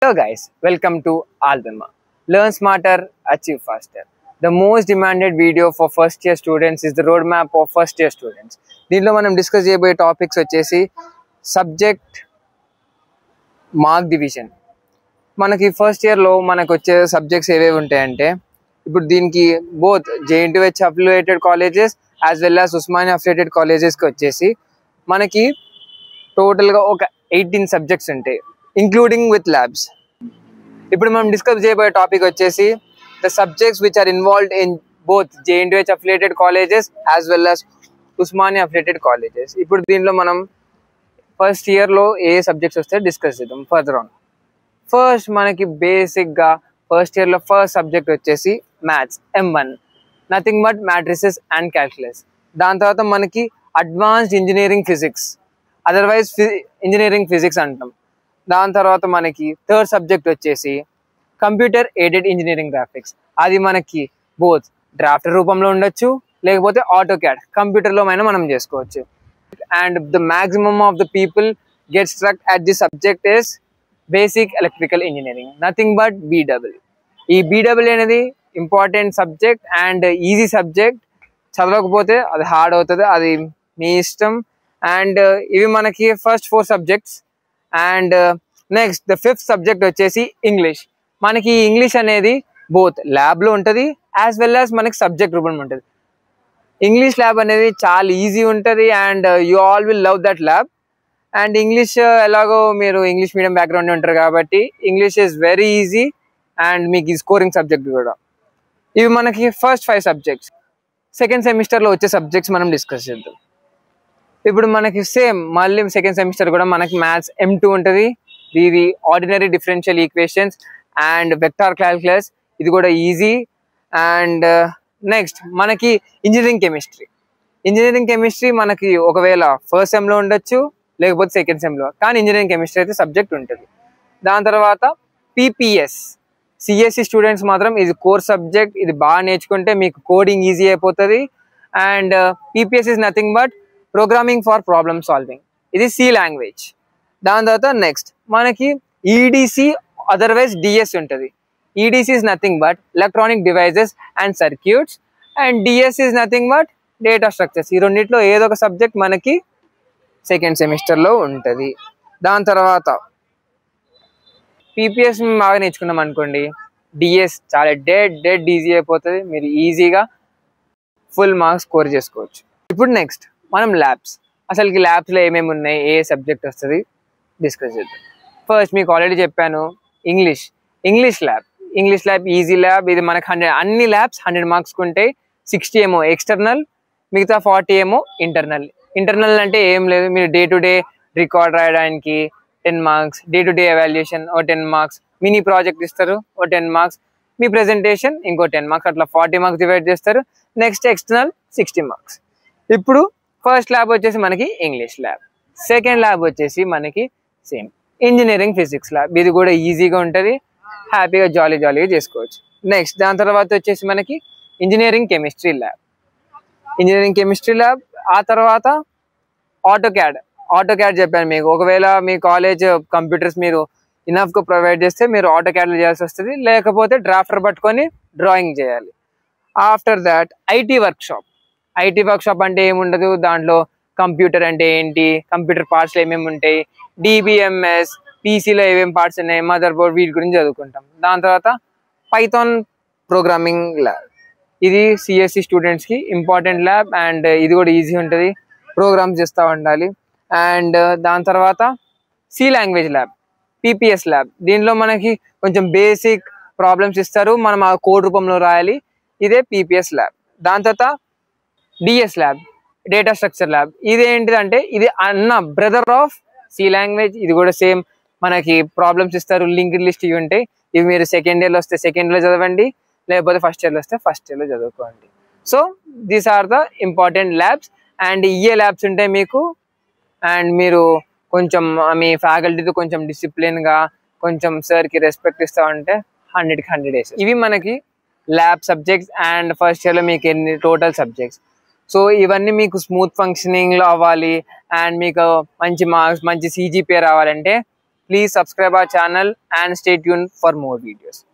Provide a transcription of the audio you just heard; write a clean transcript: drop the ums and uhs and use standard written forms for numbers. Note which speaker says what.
Speaker 1: Hello guys, welcome to Albema. Learn smarter, achieve faster. The most demanded video for first year students is the roadmap of first year students. దీనిలో మనం discuss చేయబోయే topics వచ్చేసి subject mark division. మనకి first ఇయర్లో మనకు వచ్చే subjects ఏవేవి ఉంటాయంటే ఇప్పుడు దీనికి both JNTU affiliated colleges as well as Osmania affiliated కాలేజెస్కి వచ్చేసి మనకి టోటల్గా ఒక 18 సబ్జెక్ట్స్ ఉంటాయి ఇంక్లూడింగ్ విత్ ల్యాబ్స్. ఇప్పుడు మనం డిస్కస్ చేయబోయే టాపిక్ వచ్చేసి the subjects which are involved in both JNTU affiliated colleges as well as Osmania affiliated colleges. ఇప్పుడు దీనిలో మనం ఫస్ట్ ఇయర్లో ఏ సబ్జెక్ట్స్ వస్తే డిస్కస్ చేద్దాం ఫర్దర్ ఆన్. ఫస్ట్ మనకి బేసిక్గా ఫస్ట్ ఇయర్లో ఫస్ట్ సబ్జెక్ట్ వచ్చేసి maths M1, nothing but matrices and calculus. దాని తర్వాత మనకి advanced engineering physics, otherwise engineering physics అంటాం. దాని తర్వాత మనకి థర్డ్ సబ్జెక్ట్ వచ్చేసి కంప్యూటర్ ఎయిడెడ్ ఇంజనీరింగ్ గ్రాఫిక్స్. అది మనకి బోత్ డ్రాఫ్టర్ రూపంలో ఉండొచ్చు లేకపోతే ఆటో క్యాడ్ కంప్యూటర్లో అయినా మనం చేసుకోవచ్చు. And the maximum of the people get struck at the subject is basic electrical engineering, nothing but BEE. ఈ BEE అనేది important subject and easy subject. చదవకపోతే అది హార్డ్ అవుతుంది, అది మీ ఇష్టం. అండ్ ఇవి మనకి first 4 subjects. And next the 5th subject వచ్చేసి ఇంగ్లీష్. మనకి ఇంగ్లీష్ అనేది బోత్ ల్యాబ్లో ఉంటుంది యాజ్ వెల్ యాజ్ మనకి సబ్జెక్ట్ రూపంలో ఉంటుంది. ఇంగ్లీష్ ల్యాబ్ అనేది చాలా ఈజీ ఉంటుంది and you all will love that lab. And English ఎలాగో మీరు ఇంగ్లీష్ మీడియం బ్యాక్గ్రౌండ్ ఉంటారు కాబట్టి English is very easy and మీకు ఈ స్కోరింగ్ సబ్జెక్ట్ కూడా. ఇవి మనకి ఫస్ట్ 5 సబ్జెక్ట్స్. సెకండ్ సెమిస్టర్లో వచ్చే సబ్జెక్ట్స్ మనం డిస్కస్ చేద్దాం. ఇప్పుడు మనకి సేమ్ మళ్ళీ సెకండ్ సెమిస్టర్ కూడా మనకి మ్యాథ్స్ M2 ఉంటుంది. ఇది ordinary differential equations and vector calculus, ఇది కూడా ఈజీ. అండ్ నెక్స్ట్ మనకి ఇంజనీరింగ్ కెమిస్ట్రీ. ఇంజనీరింగ్ కెమిస్ట్రీ మనకి ఒకవేళ ఫస్ట్ సెమ్లో ఉండొచ్చు లేకపోతే సెకండ్ సెమ్లో, కానీ ఇంజనీరింగ్ కెమిస్ట్రీ అయితే సబ్జెక్ట్ ఉంటుంది. దాని తర్వాత PPS, CSE స్టూడెంట్స్ మాత్రం ఇది కోర్ సబ్జెక్ట్. ఇది బాగా నేర్చుకుంటే మీకు కోడింగ్ ఈజీ అయిపోతుంది. And PPS is nothing but programming for problem solving, ఇది C లాంగ్వేజ్. దాని తర్వాత నెక్స్ట్ మనకి EDC అదర్వైజ్ DS ఉంటుంది. EDC is nothing but electronic devices and circuits and DS is nothing but data structures. ఈ రెండింటిలో ఏదో ఒక సబ్జెక్ట్ మనకి సెకండ్ సెమిస్టర్లో ఉంటుంది. దాని తర్వాత PPS బాగా నేర్చుకున్నాం అనుకోండి, DS చాలా డెడ్ ఈజీ అయిపోతుంది. మీరు ఈజీగా ఫుల్ మార్క్స్ స్కోర్ చేసుకోవచ్చు. ఇప్పుడు నెక్స్ట్ మనం ల్యాబ్స్. అసలుకి ల్యాబ్స్లో ఏమేమి ఉన్నాయి, ఏ సబ్జెక్ట్ వస్తుంది డిస్కస్ చేద్దాం. ఫస్ట్ మీకు ఆల్రెడీ చెప్పాను ఇంగ్లీష్ ల్యాబ్ ఈజీ ల్యాబ్. ఇది మనకు 100, అన్ని ల్యాబ్స్ 100 మార్క్స్కి ఉంటాయి. 60 ఏమో ఎక్స్టర్నల్, మిగతా 40 ఏమో ఇంటర్నల్. ఇంటర్నల్ అంటే ఏం లేదు, మీరు డే టు డే రికార్డ్ రాయడానికి 10 marks, day to day evaluation ఓ 10 మార్క్స్, మినీ ప్రాజెక్ట్ ఇస్తారు ఓ 10 మార్క్స్, మీ ప్రెజెంటేషన్ ఇంకో 10 మార్క్స్, అట్లా 40 మార్క్స్ డివైడ్ చేస్తారు. Next external 60 marks. ఇప్పుడు ఫస్ట్ ల్యాబ్ వచ్చేసి మనకి ఇంగ్లీష్ ల్యాబ్. సెకండ్ ల్యాబ్ వచ్చేసి మనకి సేమ్ ఇంజనీరింగ్ ఫిజిక్స్ ల్యాబ్. ఇది కూడా ఈజీగా ఉంటుంది, హ్యాపీగా జాలీగా చేసుకోవచ్చు. నెక్స్ట్ దాని తర్వాత వచ్చేసి మనకి ఇంజనీరింగ్ కెమిస్ట్రీ ల్యాబ్. ఆ తర్వాత ఆటో క్యాడ్ చెప్పాను మీకు. ఒకవేళ మీ కాలేజ్ కంప్యూటర్స్ మీరు ఇనఫ్గా ప్రొవైడ్ చేస్తే మీరు ఆటో క్యాడ్లో చేయాల్సి వస్తుంది, లేకపోతే డ్రాఫ్టర్ పట్టుకొని డ్రాయింగ్ చేయాలి. ఆఫ్టర్ దాట్ ఐటీ వర్క్షాప్ అంటే ఏముండదు, దాంట్లో కంప్యూటర్ అంటే ఏంటి, కంప్యూటర్ పార్ట్స్లో ఏమేమి ఉంటాయి, DBMS, PCలో ఏమేమి పార్ట్స్ ఉన్నాయి, మదర్ బోర్డ్, వీటి గురించి చదువుకుంటాం. దాని తర్వాత పైథాన్ ప్రోగ్రామింగ్ ల్యాబ్. ఇది CSE స్టూడెంట్స్కి ఇంపార్టెంట్ ల్యాబ్ అండ్ ఇది కూడా ఈజీ ఉంటుంది, ప్రోగ్రామ్స్ చేస్తూ ఉండాలి. అండ్ దాని తర్వాత C language lab, PPS lab. దీనిలో మనకి కొంచెం బేసిక్ ప్రాబ్లమ్స్ ఇస్తారు, మనం ఆ కోడ్ రూపంలో రాయాలి. ఇదే PPS ల్యాబ్. దాని తర్వాత DS lab, data structure lab. ఇది ఏంటిదంటే ఇది బ్రదర్ ఆఫ్ C లాంగ్వేజ్. ఇది కూడా సేమ్ మనకి ప్రాబ్లమ్స్ ఇస్తారు, లింక్డ్ లిస్ట్ ఇవి ఉంటాయి. ఇవి మీరు సెకండ్ ఇయర్లో వస్తే సెకండ్ ఇయర్లో చదవండి, లేకపోతే ఫస్ట్ ఇయర్లో వస్తే ఫస్ట్ ఇయర్లో చదువుకోండి. So these are the important labs. And ఏ ల్యాబ్స్ ఉంటాయి మీకు, అండ్ మీరు కొంచెం మీ ఫ్యాకల్టీతో కొంచెం డిసిప్లిన్గా కొంచెం సార్కి రెస్పెక్ట్ ఇస్తూ ఉంటే 100కి 100 వేసేది. ఇవి మనకి ల్యాబ్ సబ్జెక్ట్స్. అండ్ ఫస్ట్ ఇయర్లో మీకు ఎన్ని టోటల్ సబ్జెక్ట్స్. సో ఇవన్నీ మీకు స్మూత్ ఫంక్షనింగ్లో అవ్వాలి అండ్ మీకు మంచి మార్క్స్, మంచి CGPA రావాలంటే Please subscribe our channel and stay tuned for more videos.